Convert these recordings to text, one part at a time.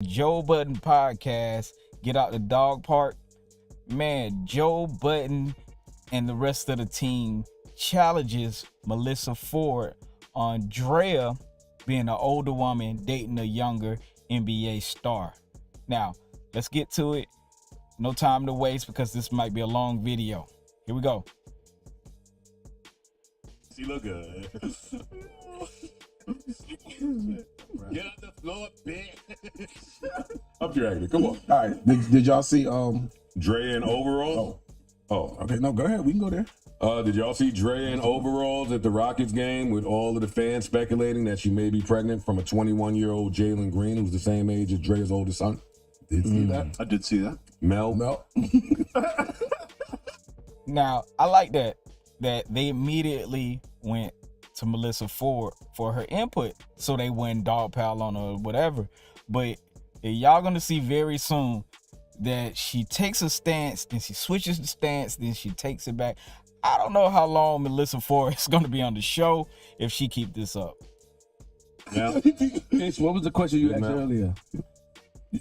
Joe Budden podcast, Get Out the Dog Park. Man, Joe Budden and the rest of the team challenges Melyssa Ford on Drea being an older woman dating a younger NBA star. Now, let's get to it. No time to waste because this might be a long video. Here we go. She look good. Get on the floor, bitch. I'm dragging. Come on. All right. Did y'all see Dre in overalls? Oh. Okay, no, go ahead. We can go there. Did y'all see Dre in overalls at the Rockets game with all of the fans speculating that she may be pregnant from a 21-year-old Jalen Green, who's the same age as Dre's oldest son? Did you see that? I did see that. Mel? Now, I like that they immediately went to Melyssa Ford for her input so they wouldn't dogpile on her or whatever. But y'all gonna see very soon that she takes a stance, then she switches the stance, then she takes it back. I don't know how long Melyssa Ford is gonna be on the show if she keep this up. Mel? What was the question you Big asked Mel. earlier?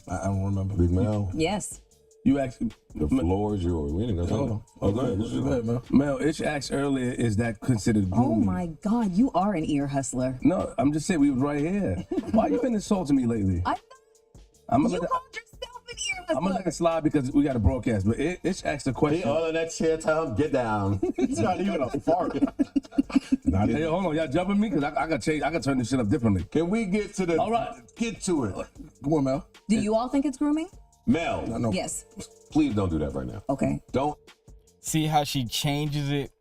I don't remember. Big Mel? Yes. You asked. The floor is yours. We didn't go. Hold on. Oh, go ahead. This is Go ahead, Mel. Mel, Itch asked earlier, is that considered grooming? Oh my God, you are an ear hustler. No, I'm just saying we was right here. Why you been insulting me lately? I'm You gonna let called yourself an ear I'm gonna let hustler. it slide because we got a broadcast. But Itch asked a question. All of that shit, Tom, get down. It's not even a fart. Hey, hold on, y'all jumping me because I got change. I got turn this shit up differently. Can we get to the... All right. Get to it. Come on, Mel. Do you all think it's grooming? Mel, No. Yes. please don't do that right now. Okay. Don't. See how she changes it?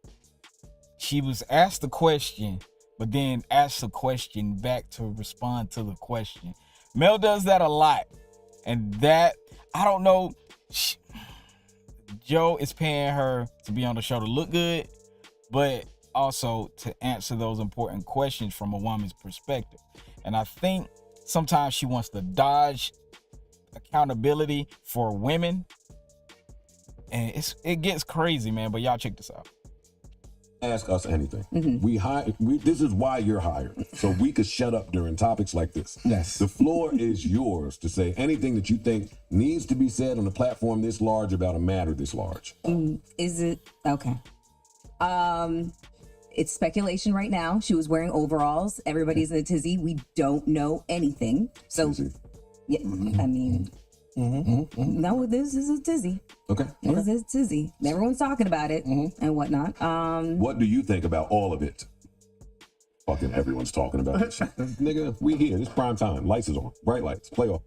She was asked the question, but then asked the question back to respond to the question. Mel does that a lot. And that, I don't know, Joe is paying her to be on the show to look good, but also to answer those important questions from a woman's perspective. And I think sometimes she wants to dodge accountability for women. And it gets crazy, man. But y'all check this out. Ask us anything. This is why you're hired, so we could shut up during topics like this. Yes. The floor is yours to say anything that you think needs to be said on a platform this large about a matter this large. Is it okay? It's speculation right now. She was wearing overalls. Everybody's in a tizzy. We don't know anything. So, Tizzy. yeah, I mean, no, this is a tizzy. Okay. This is a tizzy. Everyone's talking about it and whatnot. What do you think about all of it? Fucking everyone's talking about it. Nigga, we here. It's prime time. Lights is on. Bright lights. Play off.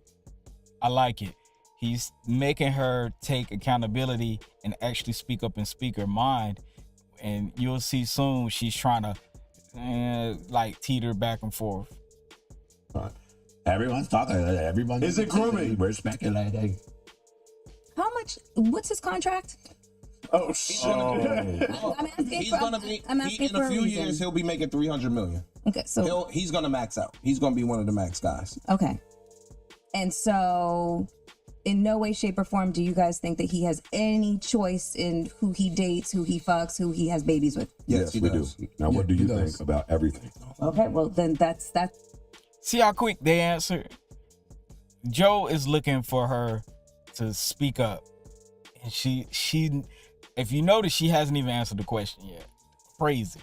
I like it. He's making her take accountability and actually speak up and speak her mind. And you'll see soon she's trying to like teeter back and forth. All right. Everyone's talking. Everyone. Is it grooming? We're speculating. How much? What's his contract? Oh, shit. I'm asking. He's for, gonna be. I'm asking In for a few reason. years, he'll be making $300 million. Okay, so He's gonna max out. He's gonna be one of the max guys. okay, and so in no way, shape, or form do you guys think that he has any choice in who he dates, who he fucks, who he has babies with? Yes, he we does. do. Now, what do you think about everything? Okay, well then that's See how quick they answer? Joe is looking for her to speak up. And she if you notice, she hasn't even answered the question yet. Crazy.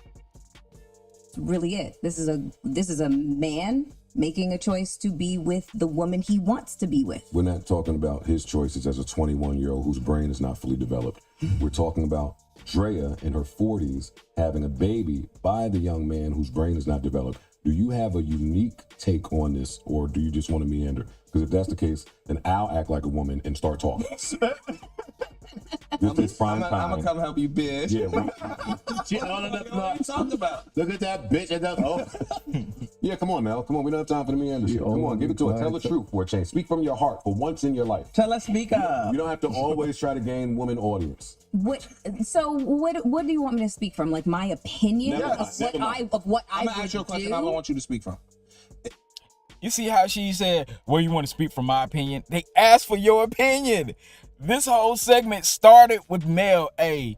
really it. This is a man making a choice to be with the woman he wants to be with. We're not talking about his choices as a 21-year-old whose brain is not fully developed. We're talking about Drea in her 40s having a baby by the young man whose brain is not developed. Do you have a unique take on this, or do you just want to meander? Because if that's the case, then I'll act like a woman and start talking. This is prime I'm time. gonna come help you, bitch. Yeah, she all of that. What you talking about? Look at that bitch. And that, oh. Yeah, come on, Mel. Come on. We don't have time for the meander shit. Come on, give it to her. Tell the truth for a change. Speak from your heart for once in your life. Tell us, speak up. You don't have to always try to gain woman audience. What do you want me to speak from? Like my opinion Never of mind. what I I'm gonna would ask you a question. I do? don't want you to speak from. You see how she said, well, you want to speak from my opinion? They asked for your opinion. This whole segment started with Mel. Hey,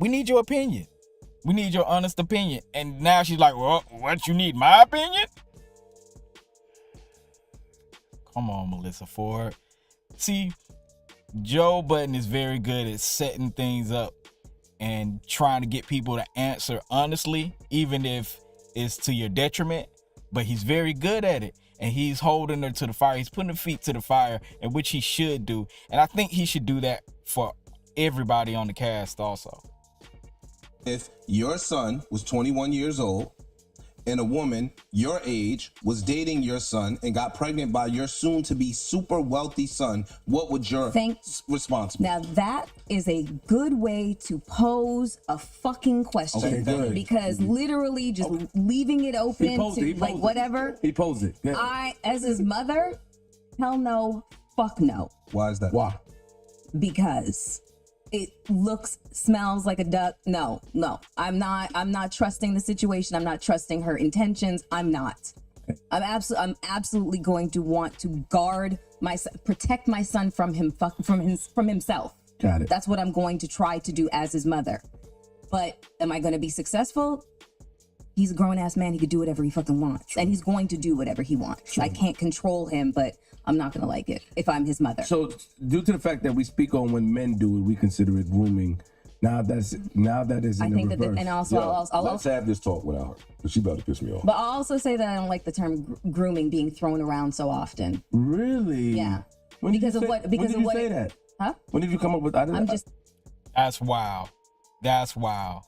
we need your opinion. We need your honest opinion. And now she's like, well, what you need? My opinion? Come on, Melyssa Ford. See, Joe Budden is very good at setting things up and trying to get people to answer honestly, even if it's to your detriment. But he's very good at it. And he's holding her to the fire. He's putting her feet to the fire, and which he should do. And I think he should do that for everybody on the cast also. If your son was 21 years old and a woman your age was dating your son and got pregnant by your soon-to-be super wealthy son, what would your response be? Now that is a good way to pose a fucking question. Okay, good. Because literally just leaving it open to like whatever. He posed it. Yeah. I, as his mother, hell no, fuck no. Why is that? Why? Because it smells like a duck. No. I'm not trusting the situation. I'm not trusting her intentions. I'm not. I'm absolutely going to want to guard protect my son from himself. Got it. That's what I'm going to try to do as his mother. But am I going to be successful? He's a grown-ass man. He could do whatever he fucking wants. And he's going to do whatever he wants. I can't control him, but I'm not going to like it if I'm his mother. So due to the fact that we speak on when men do it, we consider it grooming. Now that is in the reverse. And also, I'll let's have this talk without her, because she about to piss me off. But I'll also say that I don't like the term grooming being thrown around so often. Really? Yeah. When did you say that? Huh? When did you come up with? That's wild. That's wild.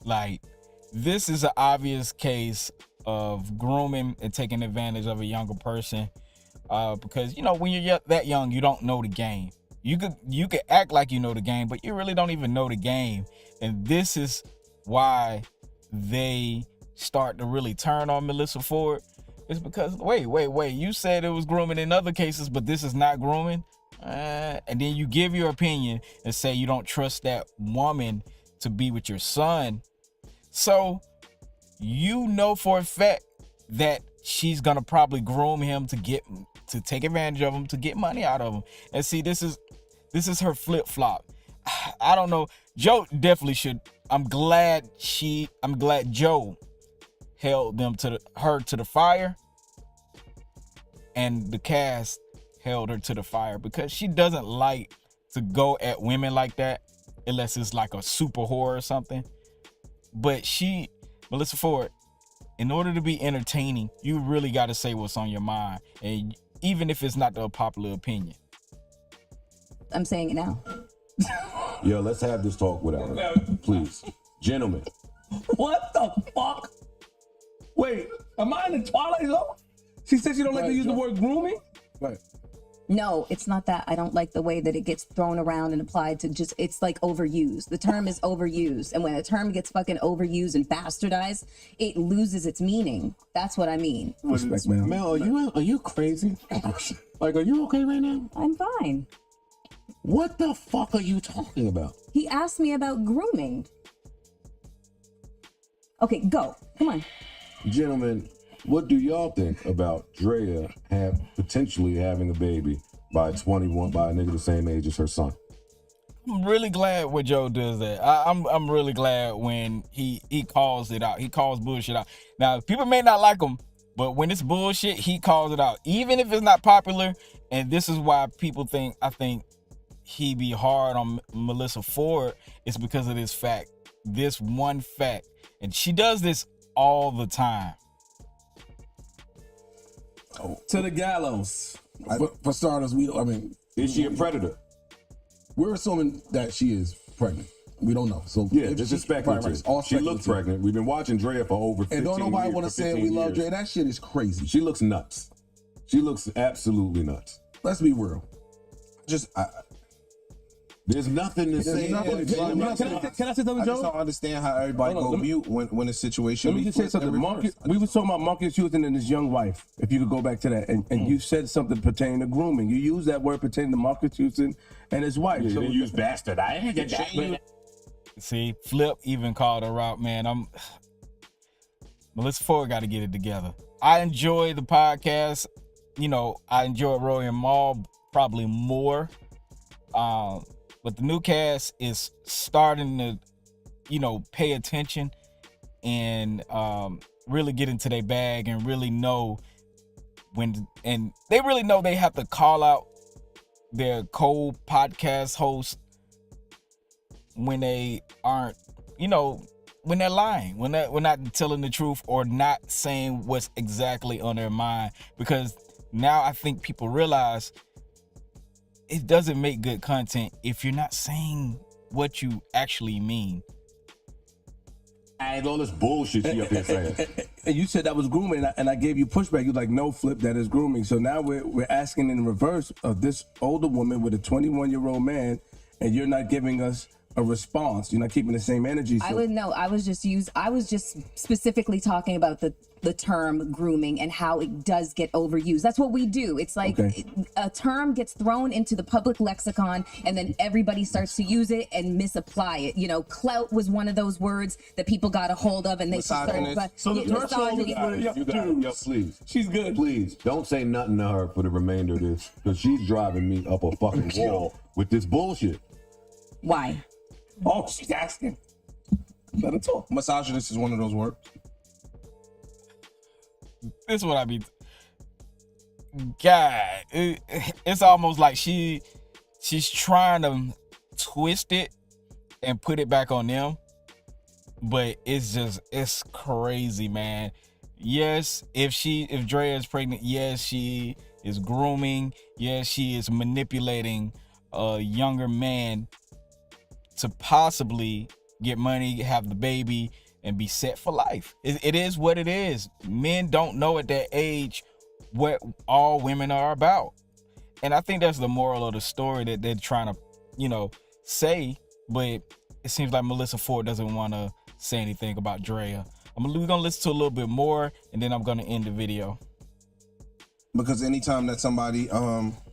Like, this is an obvious case of grooming and taking advantage of a younger person, because when you're that young, you don't know the game. You could act like you know the game, but you really don't even know the game. And this is why they start to really turn on Melyssa Ford. It's because wait, you said it was grooming in other cases, but this is not grooming. And then you give your opinion and say you don't trust that woman to be with your son. So you know for a fact that she's gonna probably groom him to take advantage of him, to get money out of him. And see, this is her flip-flop. I don't know. Joe definitely should. I'm glad Joe held her to the fire, and the cast held her to the fire, because she doesn't like to go at women like that unless it's like a super whore or something. But Melyssa Ford, in order to be entertaining, you really got to say what's on your mind, and even if it's not the popular opinion. I'm saying it now. Yo, let's have this talk without her, please. Gentlemen. What the fuck? Wait, am I in the Twilight Zone? She said she don't like to use the word grooming? Right. No, it's not that. I don't like the way that it gets thrown around and applied to it's like overused. The term is overused. And when a term gets fucking overused and bastardized, it loses its meaning. That's what I mean. Respect, man. Mel, are you crazy? Like, are you okay right now? I'm fine. What the fuck are you talking about? He asked me about grooming. Okay, go. Come on. Gentlemen, what do y'all think about Drea potentially having a baby by 21 by a nigga the same age as her son? I'm really glad when Joe does that. I'm really glad when he calls it out. He calls bullshit out. Now, people may not like him, but when it's bullshit, he calls it out. Even if it's not popular, and this is why people I think he be hard on Melyssa Ford, is because of this one fact. And she does this all the time. To the gallows. For starters, Is she a predator? we're assuming that she is pregnant. We don't know. So yeah, this is speculative. Right. All she looks pregnant. We've been watching Drea for over 15 years. And don't nobody want to say we love years. Drea. That shit is crazy. She looks nuts. She looks absolutely nuts. Let's be real. There's nothing to say. Can I say something, I just Joe? don't understand how everybody go mute when a situation. Let me just say something. We were talking about Marcus Houston and his young wife. If you could go back to that, and you said something pertaining to grooming. You used that word pertaining to Marcus Houston and his wife. Yeah, so you use bastard. I ain't get that. See, Flip even called her out, man. Melyssa Ford got to get it together. I enjoy the podcast. I enjoy Roy and Maul probably more. But the new cast is starting to, pay attention and really get into their bag and really know and they really know they have to call out their co-podcast host when they aren't, when they're lying, when they're not telling the truth or not saying what's exactly on their mind. Because now I think people realize it doesn't make good content if you're not saying what you actually mean. And all this bullshit she up here saying. And you said that was grooming, and I gave you pushback. You're like, no, Flip, that is grooming. So now we're asking in reverse of this older woman with a 21-year-old man, and you're not giving us a response. You're not keeping the same energy. So. I was just specifically talking about the term grooming and how it does get overused. That's what we do. It's like a term gets thrown into the public lexicon and then everybody starts to use it and misapply it. Clout was one of those words that people got a hold of and they started. So the threshold is where You got please. She's good. Please don't say nothing to her for the remainder of this, because she's driving me up a fucking wall with this bullshit. Why? Oh, she's asking. Let her talk. Misogynist is one of those words. This is what I mean. God, it's almost like she's trying to twist it and put it back on them, but it's crazy, man. Yes, if Drea is pregnant, yes, she is grooming. Yes, she is manipulating a younger man to possibly get money, have the baby, and be set for life. It is what it is. Men don't know at that age what all women are about. And I think that's the moral of the story that they're trying to, say. But it seems like Melyssa Ford doesn't want to say anything about Drea. We're going to listen to a little bit more, and then I'm going to end the video. Because anytime that somebody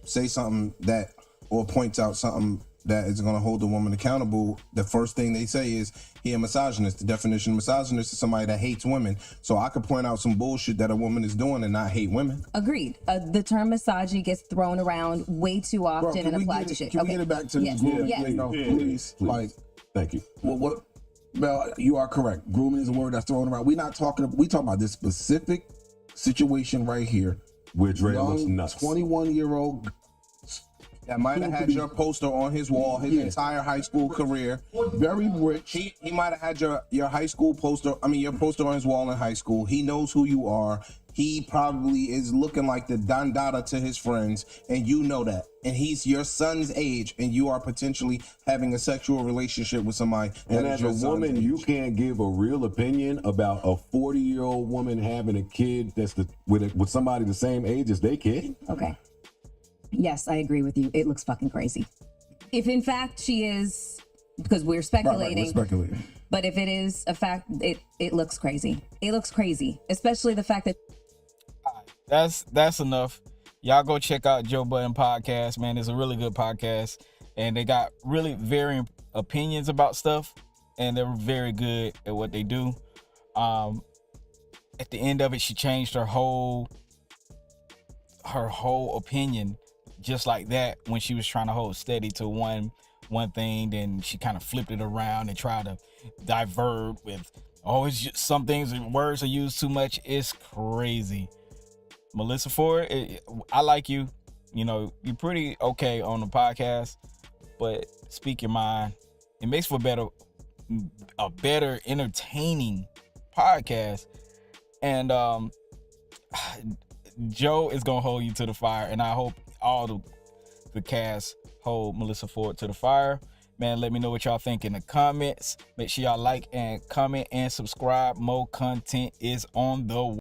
say something that, or points out something that is going to hold the woman accountable, the first thing they say is, he a misogynist. The definition of misogynist is somebody that hates women. So I could point out some bullshit that a woman is doing and not hate women. Agreed. The term misogyny gets thrown around way too often and applied to shit. Can we get it back to grooming? Yes. Please. Like, thank you. Well, Mel, you are correct. Grooming is a word that's thrown around. We talking about this specific situation right here. Where Drea looks nuts. 21-year-old. That might have had your poster on his wall his entire high school career. Very rich. He might have had your high school poster, your poster on his wall in high school. He knows who you are. He probably is looking like the Don Dada to his friends, and you know that. And he's your son's age, and you are potentially having a sexual relationship with somebody. And as a woman, you can't give a real opinion about a 40-year-old woman having a kid that's with somebody the same age as their kid? Okay. Yes, I agree with you. It looks fucking crazy. If in fact she is, because we're speculating. Right, we're speculating. But if it is a fact, it looks crazy. It looks crazy, especially the fact that. That's enough. Y'all go check out Joe Budden podcast, man. It's a really good podcast, and they got really varying opinions about stuff, and they're very good at what they do. At the end of it, she changed her whole opinion just like that when she was trying to hold steady to one thing. Then she kind of flipped it around and tried to divert with, it's just some things and words are used too much. It's crazy. Melyssa Ford, I like you. You're pretty okay on the podcast, but speak your mind. It makes for a better entertaining podcast. And Joe is gonna hold you to the fire, and I hope all the cast hold Melyssa Ford to the fire. Man, let me know what y'all think in the comments. Make sure y'all like and comment and subscribe. More content is on the way.